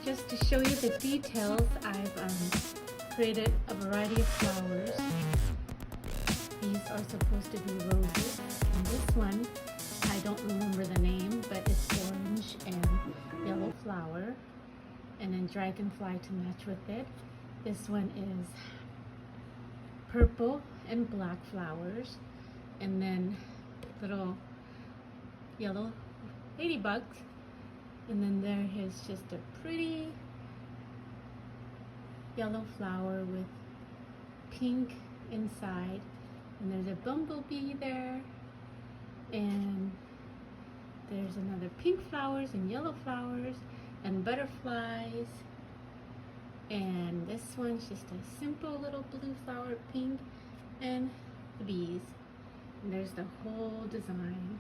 just to show you the details, I've created a variety of flowers. These are supposed to be roses, and this one, I don't remember the name, but it's orange and yellow flower, and then dragonfly to match with it. This one is purple and black flowers, and then little yellow ladybugs, and then there is just a pretty yellow flower with pink inside, and there's a bumblebee there, and there's another pink flowers and yellow flowers and butterflies, and this one's just a simple little blue flower, pink, and the bees, and there's the whole design.